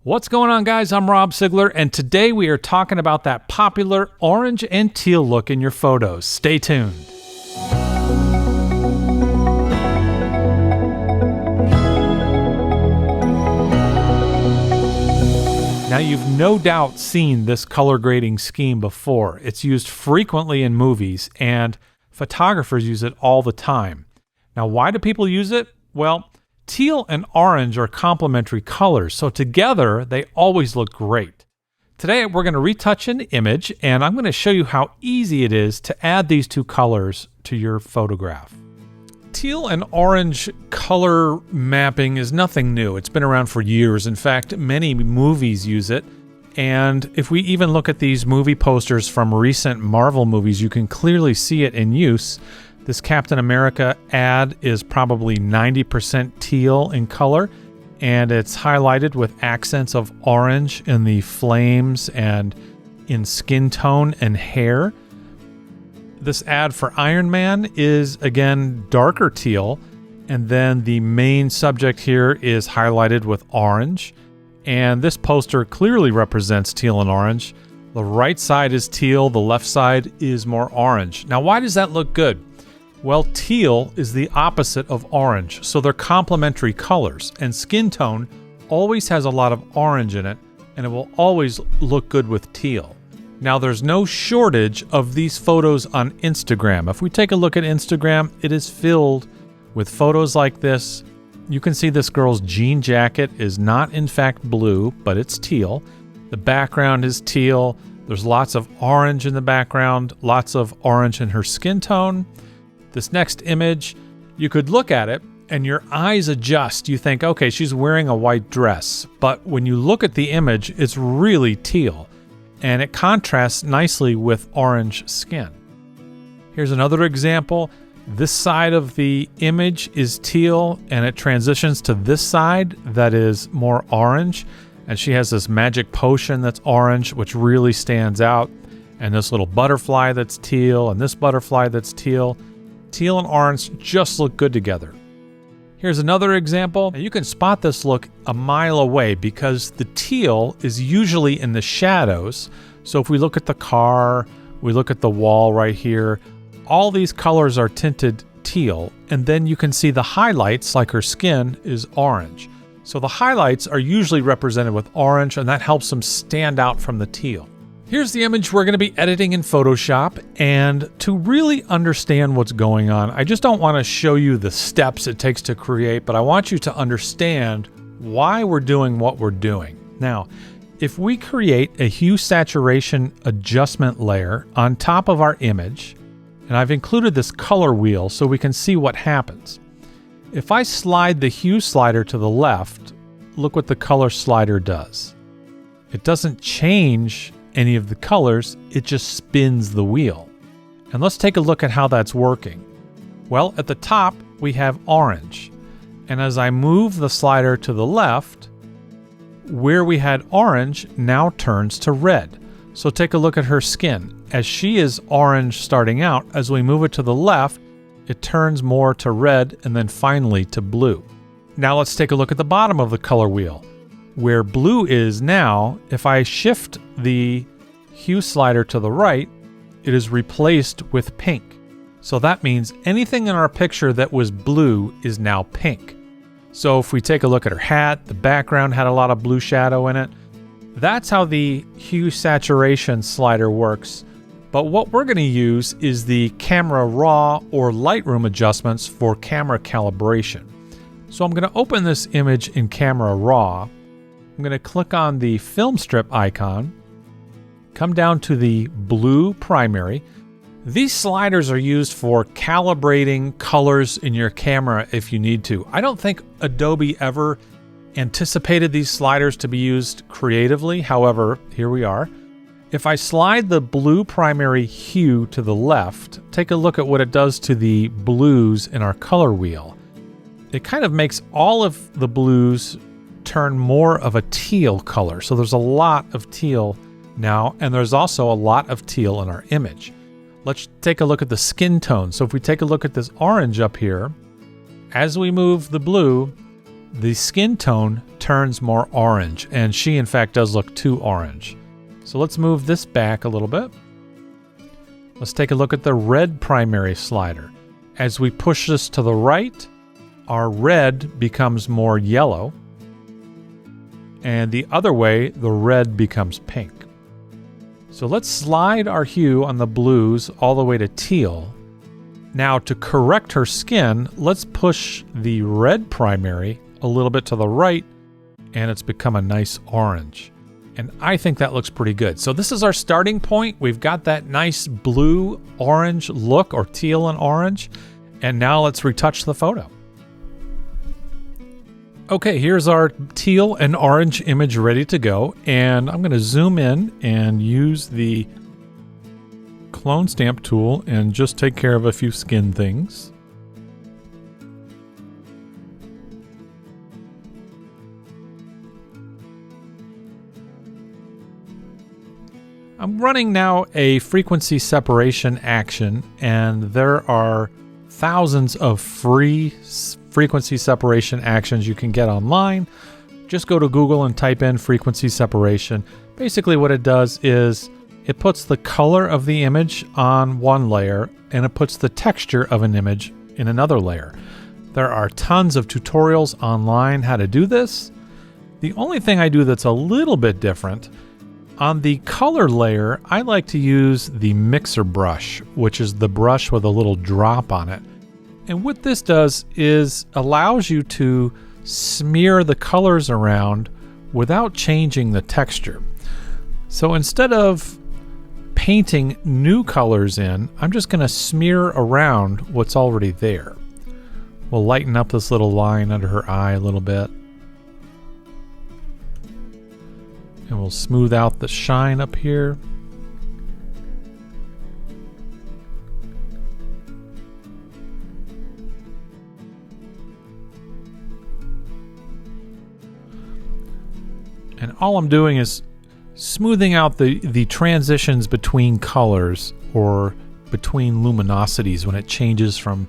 What's going on, guys? I'm Rob Sigler, and today we are talking about that popular orange and teal look in your photos. Stay tuned. Now, you've no doubt seen this color grading scheme before. It's used frequently in movies, and photographers use it all the time. Now, why do people use it? Well, teal and orange are complementary colors, so together they always look great. Today we're going to retouch an image, and I'm going to show you how easy it is to add these two colors to your photograph. Teal and orange color mapping is nothing new. It's been around for years. In fact, many movies use it. And if we even look at these movie posters from recent Marvel movies, you can clearly see it in use. This Captain America ad is probably 90% teal in color, and it's highlighted with accents of orange in the flames and in skin tone and hair. This ad for Iron Man is, again, darker teal, and then the main subject here is highlighted with orange. And this poster clearly represents teal and orange. The right side is teal, the left side is more orange. Now, why does that look good? Well, teal is the opposite of orange, so they're complementary colors, and skin tone always has a lot of orange in it, and it will always look good with teal. Now, there's no shortage of these photos on Instagram. If we take a look at Instagram, it is filled with photos like this. You can see this girl's jean jacket is not in fact blue, but it's teal. The background is teal. There's lots of orange in the background, lots of orange in her skin tone. This next image, you could look at it and your eyes adjust. You think, okay, she's wearing a white dress. But when you look at the image, it's really teal. And it contrasts nicely with orange skin. Here's another example. This side of the image is teal, and it transitions to this side that is more orange. And she has this magic potion that's orange, which really stands out. And this little butterfly that's teal, and this butterfly that's teal. Teal and orange just look good together. Here's another example. Now, you can spot this look a mile away because the teal is usually in the shadows. So if we look at the car, we look at the wall right here, all these colors are tinted teal, and then you can see the highlights, like her skin, is orange. So the highlights are usually represented with orange, and that helps them stand out from the teal. Here's the image we're going to be editing in Photoshop, and to really understand what's going on, I just don't want to show you the steps it takes to create, but I want you to understand why we're doing what we're doing. Now, if we create a hue saturation adjustment layer on top of our image, and I've included this color wheel so we can see what happens. If I slide the hue slider to the left, look what the color slider does. It doesn't change any of the colors, it just spins the wheel. And let's take a look at how that's working. Well, at the top we have orange, and as I move the slider to the left, where we had orange now turns to red. So take a look at her skin. As she is orange starting out, as we move it to the left, it turns more to red and then finally to blue. Now let's take a look at the bottom of the color wheel. Where blue is now, if I shift the hue slider to the right, it is replaced with pink. So that means anything in our picture that was blue is now pink. So if we take a look at her hat, the background had a lot of blue shadow in it. That's how the hue saturation slider works. But what we're going to use is the Camera Raw or Lightroom adjustments for camera calibration. So I'm going to open this image in Camera Raw. I'm going to click on the film strip icon, come down to the blue primary. These sliders are used for calibrating colors in your camera if you need to. I don't think Adobe ever anticipated these sliders to be used creatively. However, here we are. If I slide the blue primary hue to the left, take a look at what it does to the blues in our color wheel. It kind of makes all of the blues turn more of a teal color. So there's a lot of teal now, and there's also a lot of teal in our image. Let's take a look at the skin tone. So if we take a look at this orange up here, as we move the blue, the skin tone turns more orange, and she in fact does look too orange. So let's move this back a little bit. Let's take a look at the red primary slider. As we push this to the right, our red becomes more yellow, and the other way, the red becomes pink. So let's slide our hue on the blues all the way to teal. Now to correct her skin, let's push the red primary a little bit to the right, and it's become a nice orange. And I think that looks pretty good. So this is our starting point. We've got that nice blue-orange look, or teal and orange. And now let's retouch the photo. Okay, here's our teal and orange image ready to go. And I'm going to zoom in and use the clone stamp tool and just take care of a few skin things. I'm running now a frequency separation action, and there are thousands of free frequency separation actions you can get online. Just go to Google and type in frequency separation. Basically what it does is it puts the color of the image on one layer, and it puts the texture of an image in another layer. There are tons of tutorials online how to do this. The only thing I do that's a little bit different, on the color layer, I like to use the mixer brush, which is the brush with a little drop on it. And what this does is allows you to smear the colors around without changing the texture. So instead of painting new colors in, I'm just going to smear around what's already there. We'll lighten up this little line under her eye a little bit. And we'll smooth out the shine up here. And all I'm doing is smoothing out the transitions between colors, or between luminosities, when it changes from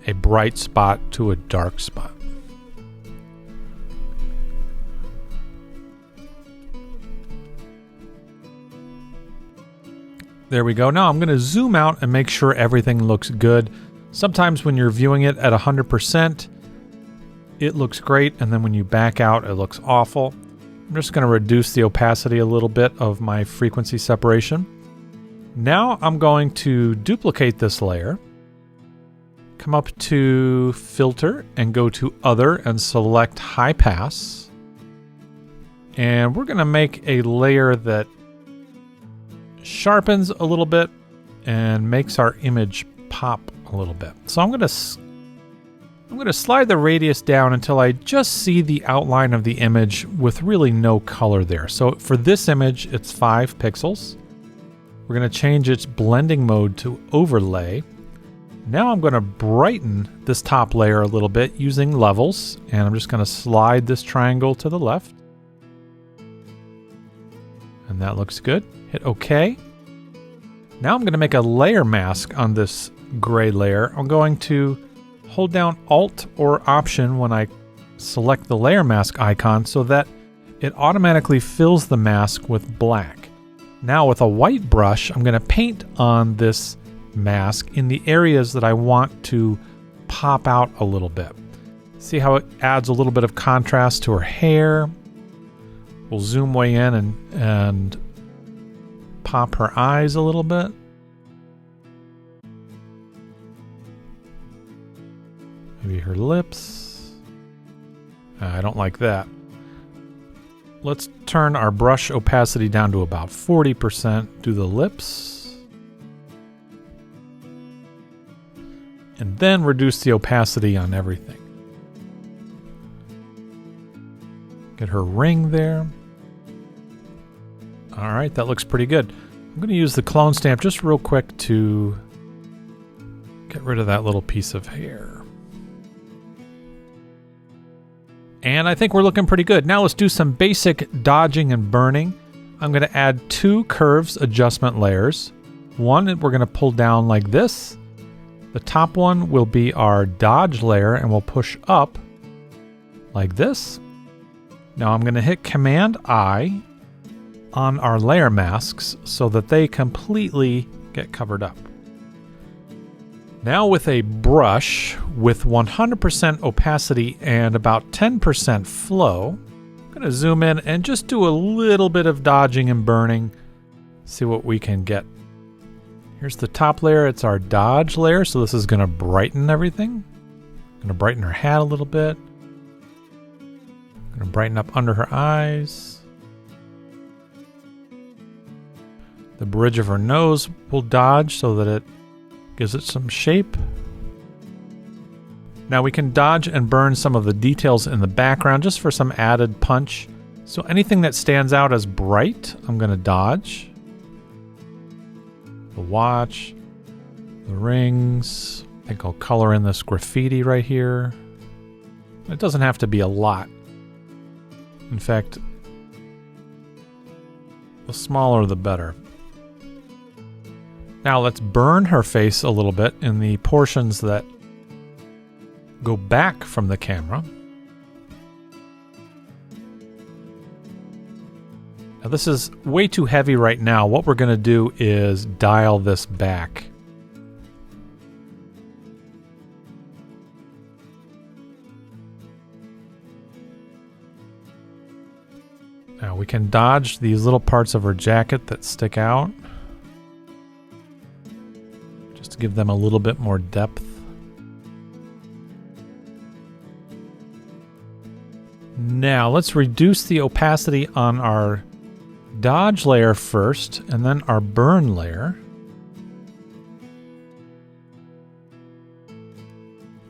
a bright spot to a dark spot. There we go. Now I'm going to zoom out and make sure everything looks good. Sometimes when you're viewing it at 100%, it looks great, and then when you back out, it looks awful. I'm just going to reduce the opacity a little bit of my frequency separation. Now I'm going to duplicate this layer, come up to Filter, and go to Other and select High Pass. And we're going to make a layer that sharpens a little bit and makes our image pop a little bit. So I'm going to slide the radius down until I just see the outline of the image with really no color there. So for this image, it's 5 pixels. We're going to change its blending mode to overlay. Now I'm going to brighten this top layer a little bit using levels, and I'm just going to slide this triangle to the left. And that looks good. Hit OK. Now I'm going to make a layer mask on this gray layer. I'm going to hold down Alt or Option when I select the layer mask icon so that it automatically fills the mask with black. Now with a white brush, I'm going to paint on this mask in the areas that I want to pop out a little bit. See how it adds a little bit of contrast to her hair? We'll zoom way in and pop her eyes a little bit. Maybe her lips. I don't like that. Let's turn our brush opacity down to about 40%. Do the lips. And then reduce the opacity on everything. Get her ring there. All right, that looks pretty good. I'm going to use the clone stamp just real quick to get rid of that little piece of hair. And I think we're looking pretty good. Now let's do some basic dodging and burning. I'm going to add 2 curves adjustment layers. One we're going to pull down like this. The top one will be our dodge layer, and we'll push up. like this. Now I'm going to hit Command I on our layer masks so that they completely get covered up. Now with a brush with 100% opacity and about 10% flow, I'm going to zoom in and just do a little bit of dodging and burning, see what we can get. Here's the top layer, it's our dodge layer, so this is going to brighten everything. I'm going to brighten her hat a little bit. I'm going to brighten up under her eyes. The bridge of her nose will dodge so that it gives it some shape. Now we can dodge and burn some of the details in the background just for some added punch. So anything that stands out as bright, I'm going to dodge. The watch, the rings. I think I'll color in this graffiti right here. It doesn't have to be a lot. In fact, the smaller the better. Now let's burn her face a little bit in the portions that go back from the camera. Now this is way too heavy right now. What we're going to do is dial this back. Now we can dodge these little parts of her jacket that stick out. Just to give them a little bit more depth. Now let's reduce the opacity on our dodge layer first and then our burn layer.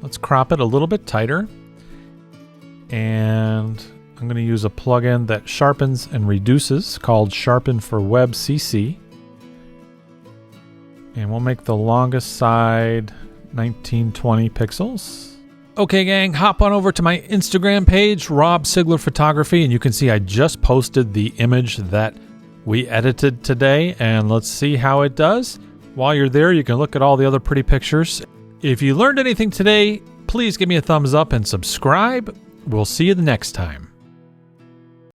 Let's crop it a little bit tighter. And I'm going to use a plugin that sharpens and reduces called Sharpen for Web CC. And we'll make the longest side 1920 pixels. Okay, gang, hop on over to my Instagram page, Rob Sigler Photography, and you can see I just posted the image that we edited today, and let's see how it does. While you're there, you can look at all the other pretty pictures. If you learned anything today, please give me a thumbs up and subscribe. We'll see you the next time.